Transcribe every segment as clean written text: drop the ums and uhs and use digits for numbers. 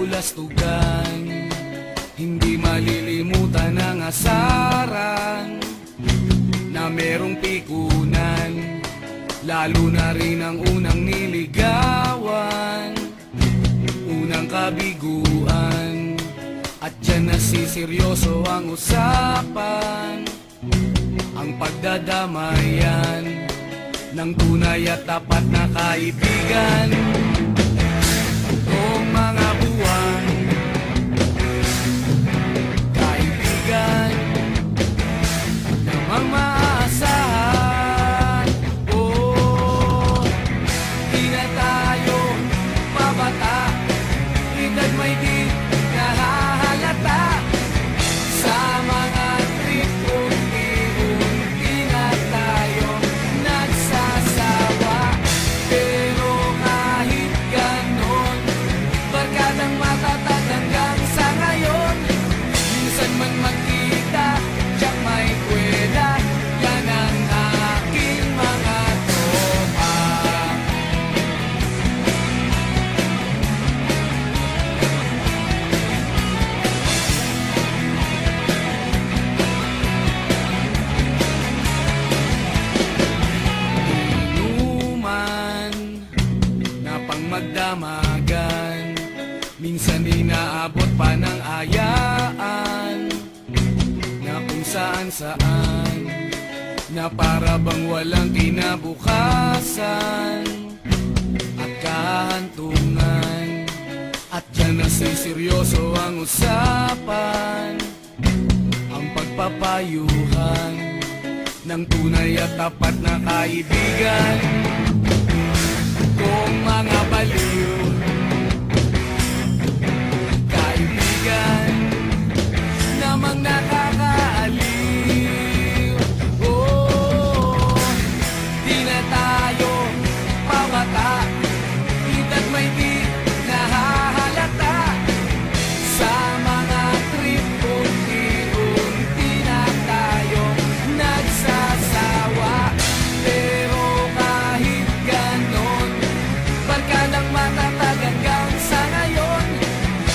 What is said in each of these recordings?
kabulastugan. Hindi malilimutan ang asaran na merong pikunan, lalo na rin ang unang niligawan, unang kabiguan. At dyan nasiseryoso ang usapan, ang pagdadamayan ng tunay at tapat na kaibigan. Kung mga buwan, kaibigan namang maaasahan. Oh, di na tayo mabata, edad may di nahahalata. Sa mga trip unti-unti na tayo nagsasawa. Pero kahit ganon, barkadang matatag hanggang sa ngayon. Minsan man magkita, tiyak may kwela, yan ang aking mga tropa. Inuman na pang magdamagan, minsan inaabot pa ng ayaan, na kung saan-saan, na para bang walang kinabukasan at kahantungan. At dyan nasiseryoso ang usapan, ang pagpapayuhan ng tunay at tapat na kaibigan. Kung mga baliw, kaibigan namang nakakaaliw. Oh, di na tayo pabata, edad may di nahahalata. Sa mga trip unti-unti na tayo nagsasawa. Pero kahit ganon, barkadang matatag hanggang sa ngayon.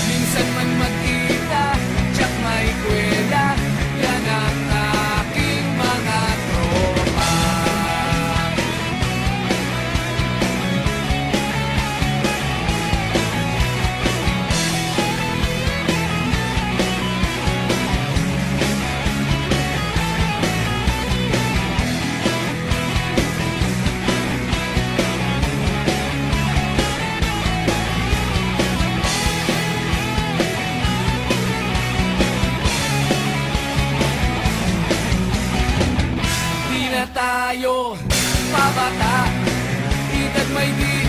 Minsan man magkita, tiyak may kwela, yan ang aking mga tropa. Di na tayo pabata, edad may di